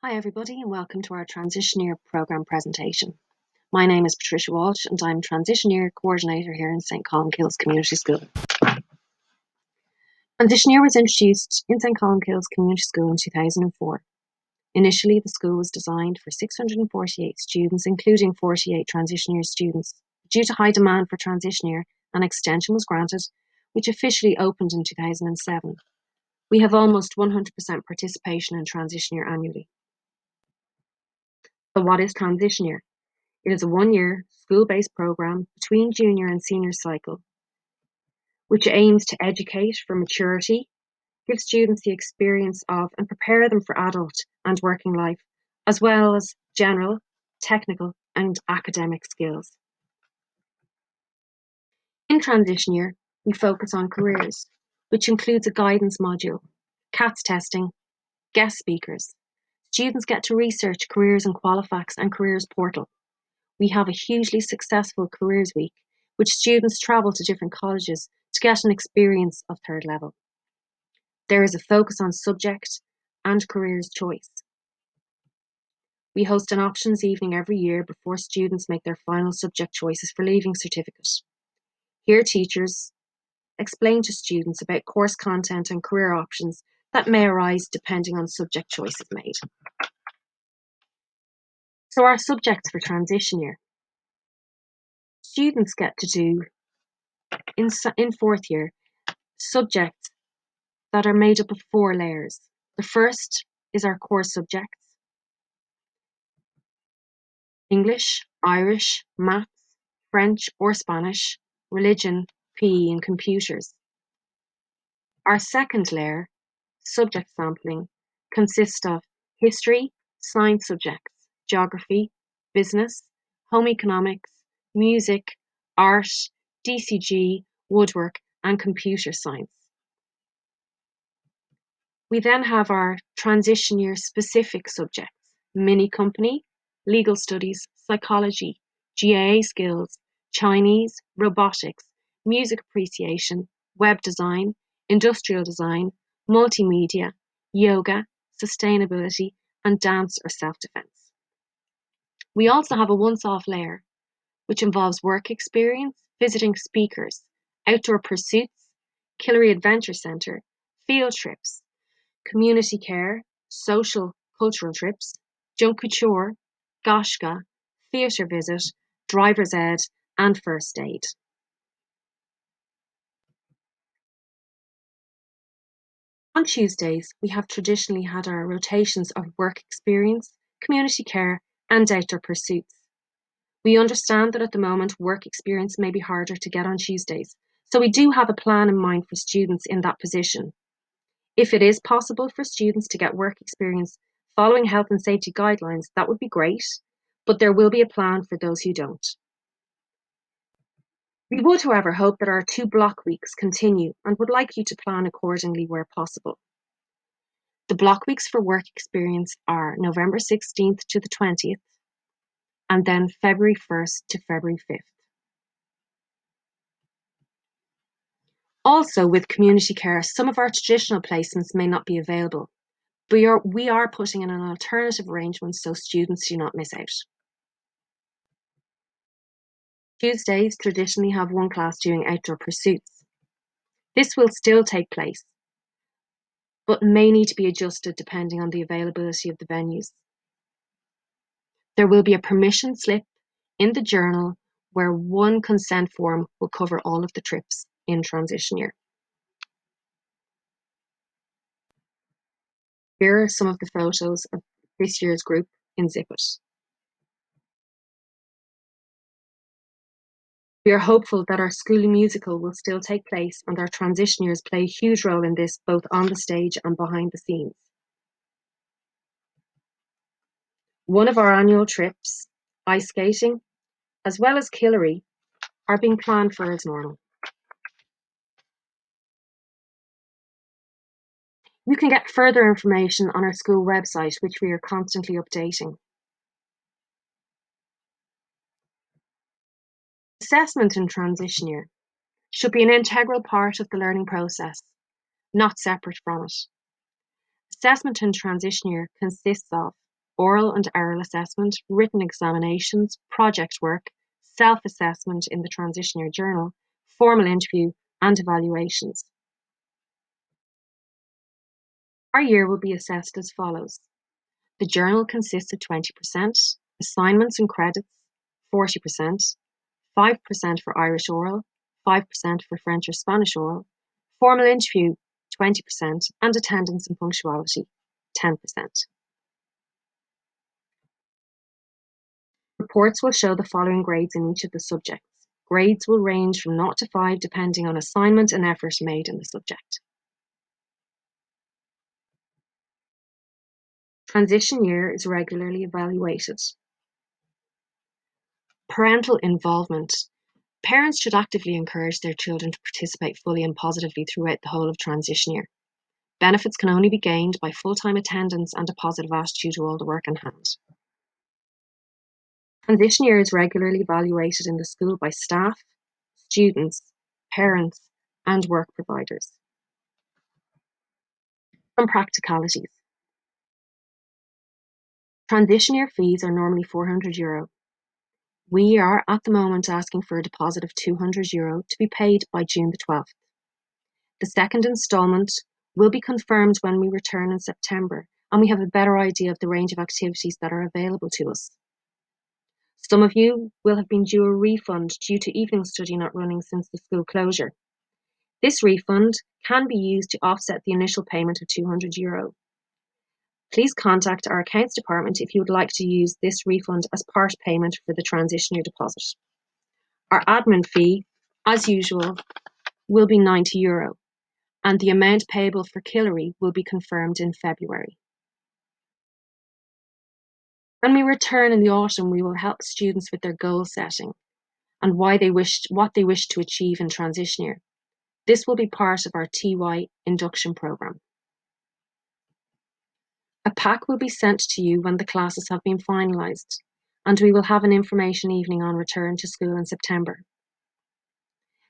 Hi everybody and welcome to our Transition Year programme presentation. My name is Patricia Walsh and I'm Transition Year Coordinator here in St Colmcille's Community School. Transition Year was introduced in St Colmcille's Community School in 2004. Initially, the school was designed for 648 students, including 48 Transition Year students. Due to high demand for Transition Year, an extension was granted, which officially opened in 2007. We have almost 100% participation in Transition Year annually. So what is Transition Year? It is a one-year, school-based programme between junior and senior cycle, which aims to educate for maturity, give students the experience of and prepare them for adult and working life, as well as general, technical and academic skills. In Transition Year, we focus on careers, which includes a guidance module, CATS testing, guest speakers. Students get to research careers in Qualifax and Careers Portal. We have a hugely successful Careers Week, which students travel to different colleges to get an experience of third level. There is a focus on subject and careers choice. We host an options evening every year before students make their final subject choices for Leaving Certificate. Here teachers explain to students about course content and career options that may arise depending on subject choices made. So our subjects for Transition Year. Students get to do, in fourth year, subjects that are made up of 4 layers. The first is our core subjects: English, Irish, Maths, French or Spanish, religion, PE and computers. Our second layer, subject sampling, consists of history, science subjects, geography, business, home economics, music, art, DCG, woodwork and computer science. We then have our Transition Year specific subjects: mini company, legal studies, psychology, GAA skills, Chinese, robotics, music appreciation, web design, industrial design, multimedia, yoga, sustainability, and dance or self-defense. We also have a once-off layer, which involves work experience, visiting speakers, outdoor pursuits, Killary Adventure Centre, field trips, community care, social cultural trips, junk couture, goshka, theatre visit, driver's ed and first aid. On Tuesdays, we have traditionally had our rotations of work experience, community care and outdoor pursuits. We understand that at the moment work experience may be harder to get on Tuesdays, so we do have a plan in mind for students in that position. If it is possible for students to get work experience following health and safety guidelines, that would be great, but there will be a plan for those who don't. We would, however, hope that our 2 block weeks continue and would like you to plan accordingly where possible. The block weeks for work experience are November 16th to the 20th and then February 1st to February 5th. Also, with community care, some of our traditional placements may not be available. We are putting in an alternative arrangement so students do not miss out. Tuesdays traditionally have 1 class doing outdoor pursuits. This will still take place, but may need to be adjusted depending on the availability of the venues. There will be a permission slip in the journal where 1 consent form will cover all of the trips in Transition Year. Here are some of the photos of this year's group in Zip It. We are hopeful that our school musical will still take place and our Transition Years play a huge role in this, both on the stage and behind the scenes. One of our annual trips, ice skating, as well as Killary, are being planned for as normal. You can get further information on our school website, which we are constantly updating. Assessment in Transition Year should be an integral part of the learning process, not separate from it. Assessment in Transition Year consists of oral and oral assessment, written examinations, project work, self-assessment in the transition year journal, formal interview, and evaluations. Our year will be assessed as follows. The journal consists of 20%, assignments and credits 40%, 5% for Irish oral, 5% for French or Spanish oral, formal interview 20%, and attendance and punctuality 10%. Reports will show the following grades in each of the subjects. Grades will range from 0 to 5 depending on assignment and effort made in the subject. Transition year is regularly evaluated. Parental involvement. Parents should actively encourage their children to participate fully and positively throughout the whole of transition year. Benefits can only be gained by full-time attendance and a positive attitude to all the work in hand. Transition year is regularly evaluated in the school by staff, students, parents, and work providers. Some practicalities. Transition year fees are normally €400. We are at the moment asking for a deposit of €200 to be paid by June the 12th. The second instalment will be confirmed when we return in September and we have a better idea of the range of activities that are available to us. Some of you will have been due a refund due to evening study not running since the school closure. This refund can be used to offset the initial payment of €200. Please contact our accounts department if you would like to use this refund as part payment for the transition year deposit. Our admin fee, as usual, will be €90, and the amount payable for Killary will be confirmed in February. When we return in the autumn, we will help students with their goal setting and what they wish to achieve in transition year. This will be part of our TY induction programme. A pack will be sent to you when the classes have been finalised, and we will have an information evening on return to school in September.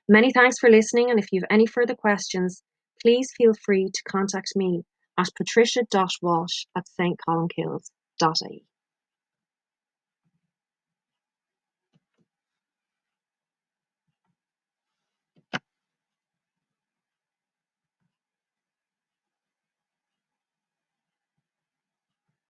Many thanks for listening, and if you have any further questions, please feel free to contact me at patricia.walsh@stcolmcille.ie.